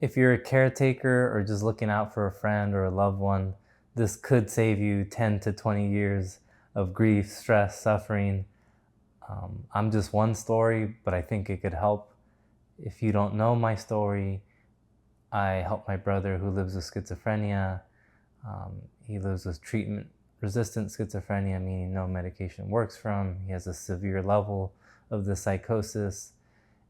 If you're a caretaker or just looking out for a friend or a loved one, this could save you 10 to 20 years of grief, stress, suffering. I'm just one story, but I think it could help. If you don't know my story, I help my brother who lives with schizophrenia. He lives with treatment-resistant schizophrenia, meaning no medication works for him. He has a severe level of the psychosis.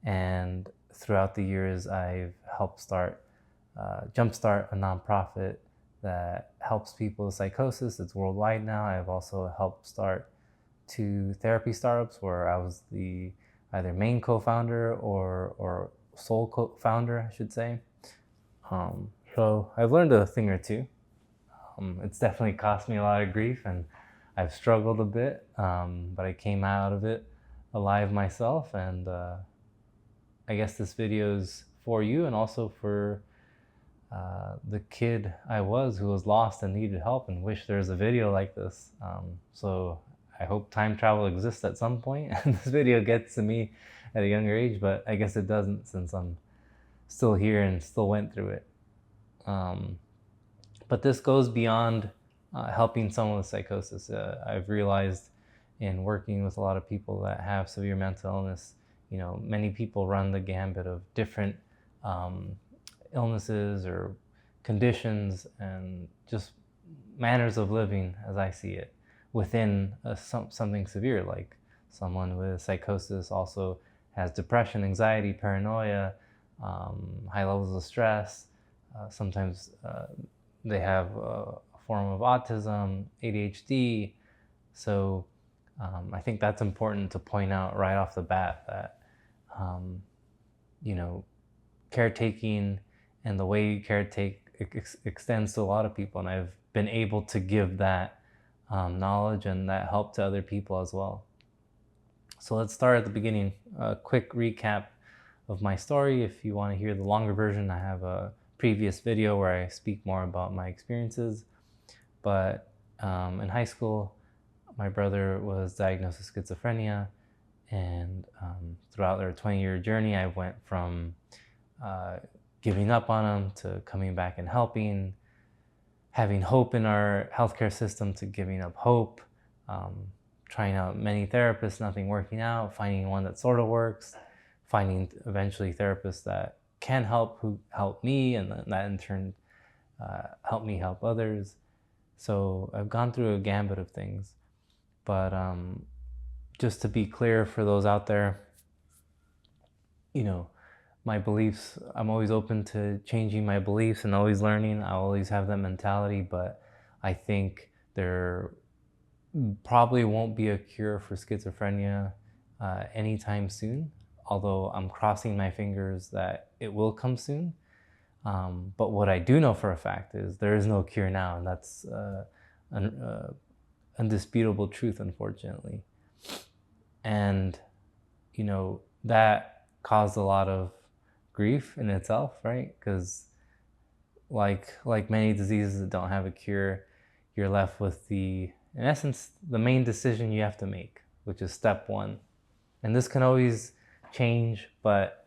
And throughout the years, I've helped jumpstart a nonprofit that helps people with psychosis. It's worldwide now. I've also helped start 2 therapy startups where I was the either main co-founder or sole co-founder, I should say. So I've learned a thing or two. It's definitely cost me a lot of grief, and I've struggled a bit, but I came out of it alive myself, and I guess this video is for you and also for the kid I was who was lost and needed help and wished there was a video like this. So I hope time travel exists at some point and this video gets to me at a younger age, but I guess it doesn't since I'm still here and still went through it. But this goes beyond helping someone with psychosis. I've realized in working with a lot of people that have severe mental illness, many people run the gambit of different illnesses or conditions and just manners of living, as I see it, within something severe. Like someone with psychosis also has depression, anxiety, paranoia, high levels of stress. Sometimes they have a form of autism, ADHD. So I think that's important to point out right off the bat that, caretaking and the way you caretake extends to a lot of people. And I've been able to give that knowledge and that help to other people as well. So let's start at the beginning. A quick recap of my story. If you want to hear the longer version, I have a previous video where I speak more about my experiences. But in high school, my brother was diagnosed with schizophrenia, and throughout their 20-year journey, I went from giving up on him to coming back and helping, having hope in our healthcare system to giving up hope, trying out many therapists, nothing working out, finding one that sort of works, finding eventually therapists that can help, who help me, and that in turn help me help others. So I've gone through a gambit of things. But just to be clear for those out there, my beliefs, I'm always open to changing my beliefs and always learning. I always have that mentality, but I think there probably won't be a cure for schizophrenia anytime soon, although I'm crossing my fingers that it will come soon. But what I do know for a fact is there is no cure now, and that's an undisputable truth, unfortunately. And, that caused a lot of grief in itself, right? Because like many diseases that don't have a cure, you're left with in essence, the main decision you have to make, which is step one. And this can always change, but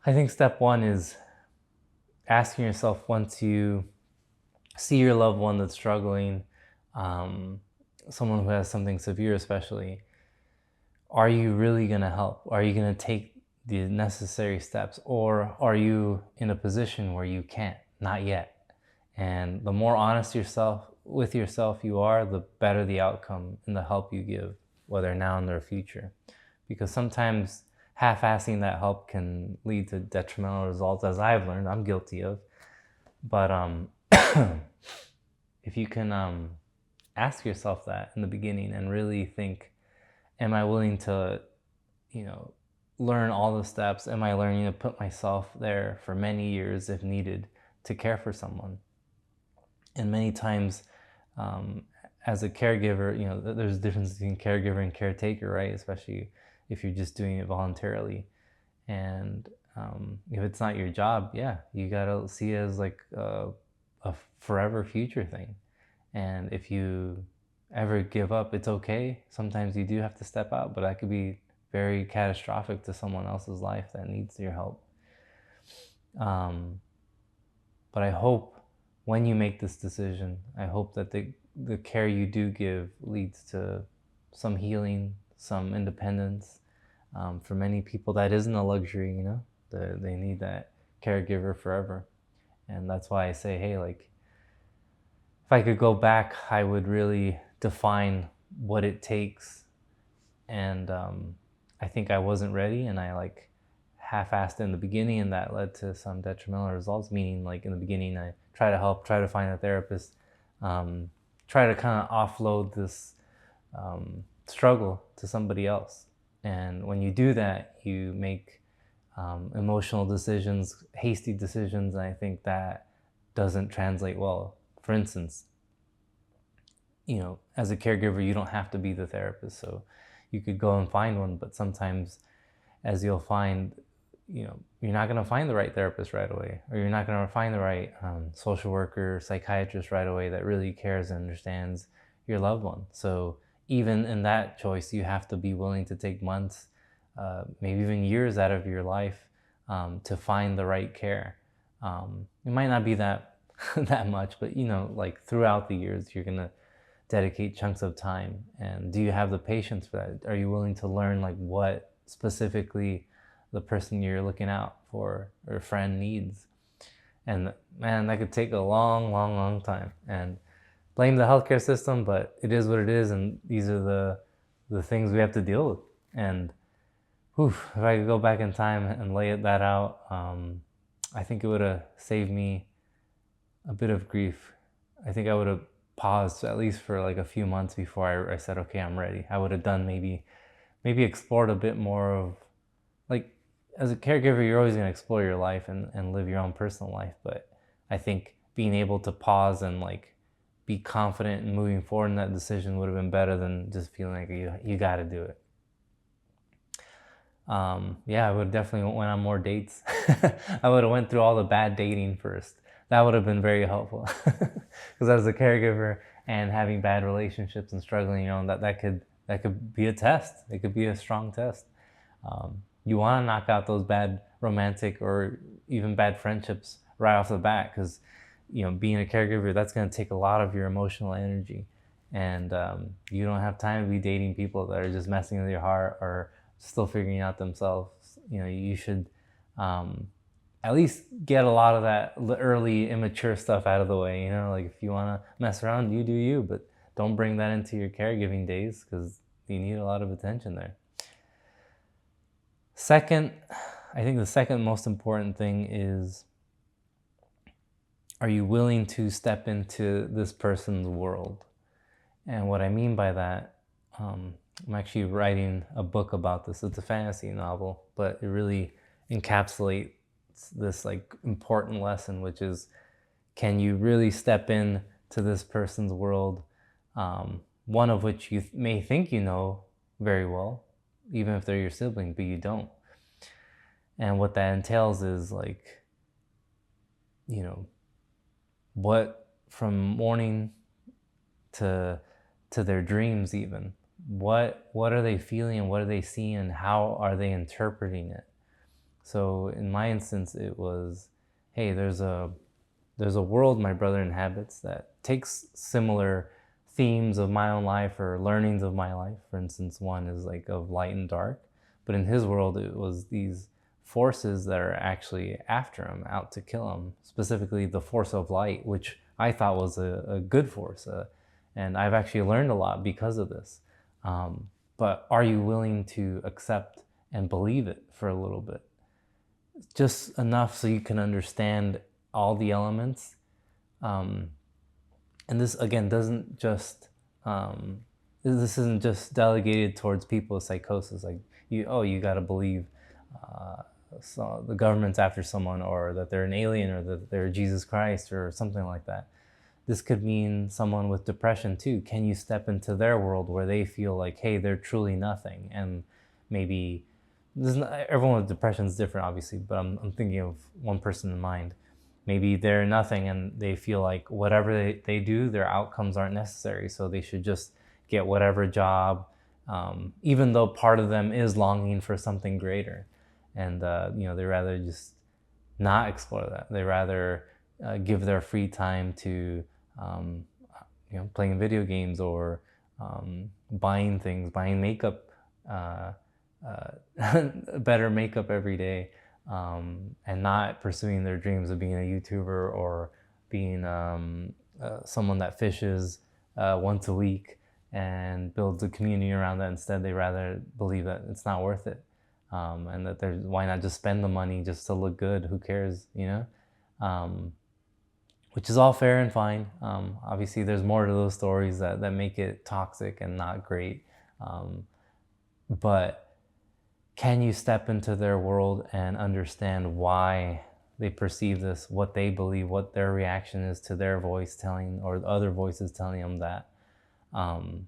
I think step one is asking yourself, once you see your loved one that's struggling, someone who has something severe especially, are you really going to help? Are you going to take the necessary steps? Or are you in a position where you can't? Not yet. And the more honest with yourself you are, the better the outcome and the help you give, whether now or future. Because sometimes half-assing that help can lead to detrimental results, as I've learned, I'm guilty of. But if you can ask yourself that in the beginning and really think, am I willing to, learn all the steps? Am I learning to put myself there for many years if needed to care for someone? And many times, as a caregiver, there's a difference between caregiver and caretaker, right? Especially if you're just doing it voluntarily. And if it's not your job, yeah, you gotta see it as like a forever future thing. And if you ever give up, it's okay. Sometimes you do have to step out, but that could be very catastrophic to someone else's life that needs your help. Um, but I hope when you make this decision, I hope that the care you do give leads to some healing, some independence. For many people, that isn't a luxury, you know. They need that caregiver forever, and that's why I say, hey, like, if I could go back, I would really define what it takes. And I think I wasn't ready, and I like half-assed in the beginning, and that led to some detrimental results. Meaning, like in the beginning, I try to help, try to find a therapist, try to kind of offload this struggle to somebody else. And when you do that, you make emotional decisions, hasty decisions, and I think that doesn't translate well. For instance, you know, as a caregiver, you don't have to be the therapist, so you could go and find one. But sometimes, as you'll find, you know, you're not going to find the right therapist right away, or you're not going to find the right social worker, psychiatrist right away that really cares and understands your loved one. So even in that choice, you have to be willing to take months, maybe even years out of your life to find the right care. It might not be that that much, but you know, like throughout the years, you're gonna dedicate chunks of time. And do you have the patience for that? Are you willing to learn like what specifically the person you're looking out for or friend needs? And man, that could take a long, long, long time. And blame the healthcare system, but it is what it is, and these are the things we have to deal with. And whew, if I could go back in time and lay that out, I think it would have saved me a bit of grief. I think I would have paused at least for like a few months before I said, okay, I'm ready. I would have done maybe explored a bit more of, like, as a caregiver, you're always going to explore your life and live your own personal life. But I think being able to pause and like be confident in moving forward in that decision would have been better than just feeling like you got to do it. Yeah, I would have definitely went on more dates. I would have went through all the bad dating first. That would have been very helpful. Because as a caregiver and having bad relationships and struggling, you know, that could be a test. It could be a strong test. You want to knock out those bad romantic or even bad friendships right off the bat, because you know, being a caregiver, that's going to take a lot of your emotional energy, and you don't have time to be dating people that are just messing with your heart or still figuring out themselves. You know, you should at least get a lot of that early immature stuff out of the way. You know, like if you want to mess around, you do you, but don't bring that into your caregiving days, because you need a lot of attention there. Second, I think the second most important thing is, are you willing to step into this person's world? And what I mean by that, I'm actually writing a book about this. It's a fantasy novel, but it really encapsulates this like important lesson, which is, can you really step in to this person's world, one of which you may think you know very well, even if they're your sibling, but you don't. And what that entails is, like, you know, what from morning to their dreams, even what are they feeling, and what are they seeing, and how are they interpreting it. So in my instance, it was, hey, there's a world my brother inhabits that takes similar themes of my own life or learnings of my life. For instance, one is like of light and dark, but in his world it was these forces that are actually after him, out to kill him, specifically the force of light, which I thought was a good force, and I've actually learned a lot because of this. But are you willing to accept and believe it for a little bit? Just enough so you can understand all the elements. And this, again, doesn't just, this isn't just delegated towards people with psychosis. Like, you got to believe so the government's after someone, or that they're an alien, or that they're Jesus Christ, or something like that. This could mean someone with depression too. Can you step into their world where they feel like, hey, they're truly nothing? And maybe everyone with depression is different, obviously, but I'm thinking of one person in mind. Maybe they're nothing and they feel like whatever they do, their outcomes aren't necessary, so they should just get whatever job, even though part of them is longing for something greater. And you know, they rather just not explore that. They rather give their free time to playing video games or buying things, buying makeup, better makeup every day, and not pursuing their dreams of being a YouTuber or being someone that fishes once a week and builds a community around that. Instead, they rather believe that it's not worth it, and that there's, why not just spend the money just to look good? Who cares, which is all fair and fine. Obviously, there's more to those stories that make it toxic and not great. But can you step into their world and understand why they perceive this, what they believe, what their reaction is to their voice telling, or the other voices telling them that? And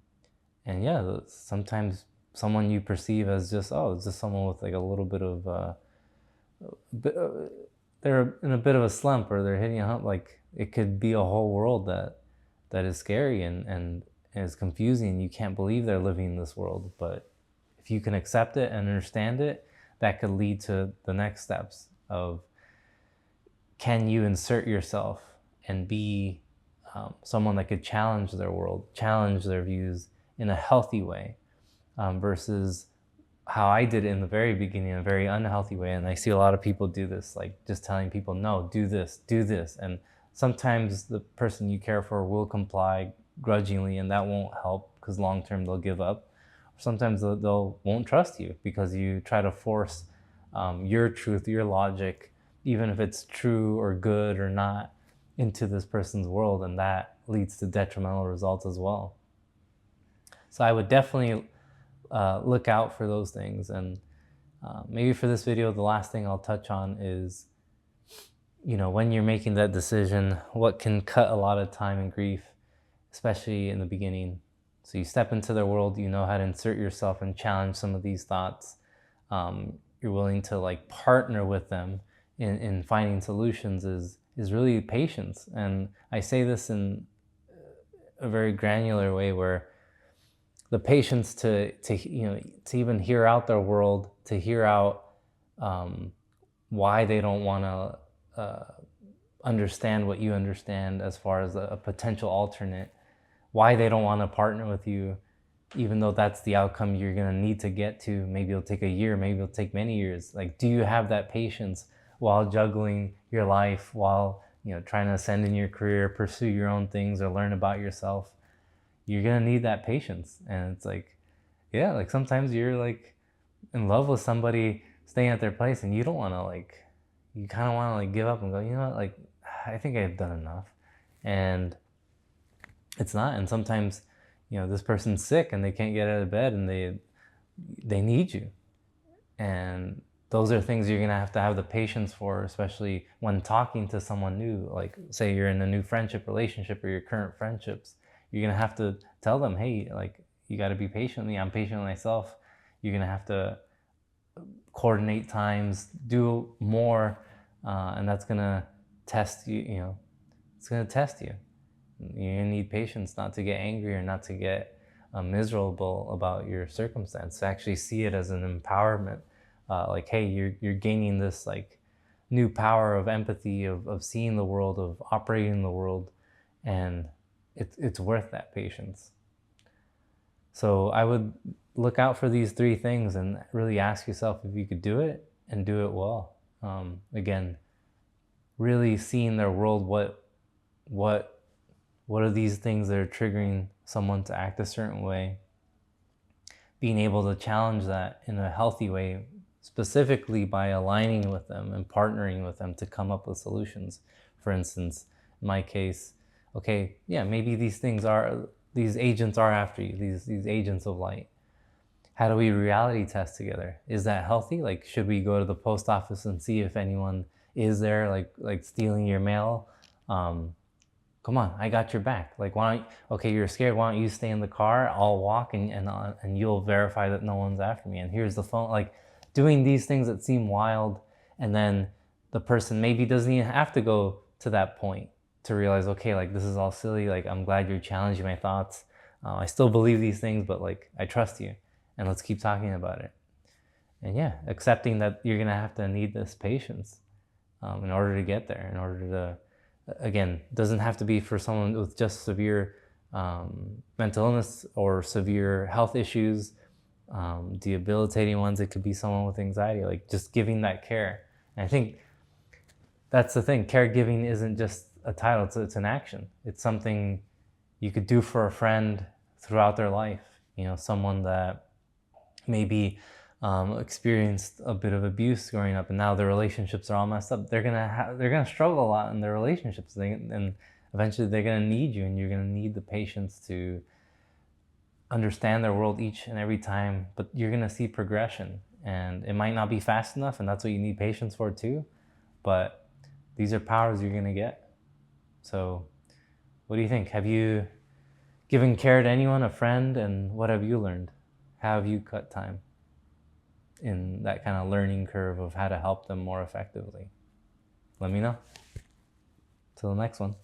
yeah, sometimes someone you perceive as just, oh, it's just someone with like a little bit of, they're in a bit of a slump, or they're hitting a hump. Like, it could be a whole world that is scary and is confusing. You can't believe they're living in this world. But if you can accept it and understand it, that could lead to the next steps of, can you insert yourself and be someone that could challenge their world, challenge their views in a healthy way, versus how I did it in the very beginning, in a very unhealthy way. And I see a lot of people do this, like just telling people, no, do this. And sometimes the person you care for will comply grudgingly, and that won't help, because long-term they'll give up. Sometimes they'll won't trust you because you try to force your truth, your logic, even if it's true or good or not, into this person's world, and that leads to detrimental results as well. So I would definitely look out for those things. And maybe for this video, the last thing I'll touch on is, when you're making that decision, what can cut a lot of time and grief, especially in the beginning. So you step into their world, you know how to insert yourself and challenge some of these thoughts. You're willing to like partner with them in finding solutions is really patience. And I say this in a very granular way, where the patience to even hear out their world, to hear out why they don't want to understand what you understand as far as a potential alternate, why they don't want to partner with you, even though that's the outcome you're going to need to get to. Maybe it'll take a year, maybe it'll take many years. Like, do you have that patience while juggling your life, while trying to ascend in your career, pursue your own things, or learn about yourself? You're going to need that patience. And it's like, yeah, like sometimes you're like in love with somebody staying at their place, and you don't want to you kind of want to give up and go, what, I think I've done enough. And it's not. And sometimes, this person's sick and they can't get out of bed, and they need you. And those are things you're going to have the patience for, especially when talking to someone new. Like, say you're in a new friendship, relationship, or your current friendships. You're going to have to tell them, hey, you got to be patient with me. I'm patient with myself. You're going to have to coordinate times, do more, and that's going to test you, it's going to test you. You're going to need patience, not to get angry or not to get miserable about your circumstance, to actually see it as an empowerment. Hey, you're gaining this new power of empathy, of seeing the world, of operating in the world, and it's worth that patience. So I would look out for these three things and really ask yourself if you could do it, and do it well. Again, really seeing their world, what are these things that are triggering someone to act a certain way, being able to challenge that in a healthy way, specifically by aligning with them and partnering with them to come up with solutions. For instance, in my case, okay, yeah, maybe these agents are after you, these agents of light. How do we reality test together? Is that healthy? Should we go to the post office and see if anyone is there, stealing your mail? Come on, I got your back. Okay, you're scared, why don't you stay in the car? I'll walk and you'll verify that no one's after me. And here's the phone. Doing these things that seem wild, and then the person maybe doesn't even have to go to that point to realize, okay, this is all silly. I'm glad you're challenging my thoughts. I still believe these things, but I trust you, and let's keep talking about it. And yeah, accepting that you're gonna have to need this patience. in order to get there, in order to, again, doesn't have to be for someone with just severe mental illness or severe health issues, debilitating ones. It could be someone with anxiety, like just giving that care. And I think that's the thing. Caregiving isn't just a title, it's an action. It's something you could do for a friend throughout their life. You know, someone that maybe experienced a bit of abuse growing up, and now their relationships are all messed up. They're gonna struggle a lot in their relationships, and eventually they're gonna need you, and you're gonna need the patience to understand their world each and every time. But you're gonna see progression, and it might not be fast enough, and that's what you need patience for too. But these are powers you're gonna get. So, what do you think? Have you given care to anyone, a friend, and what have you learned? How have you cut time in that kind of learning curve of how to help them more effectively? Let me know. Till the next one.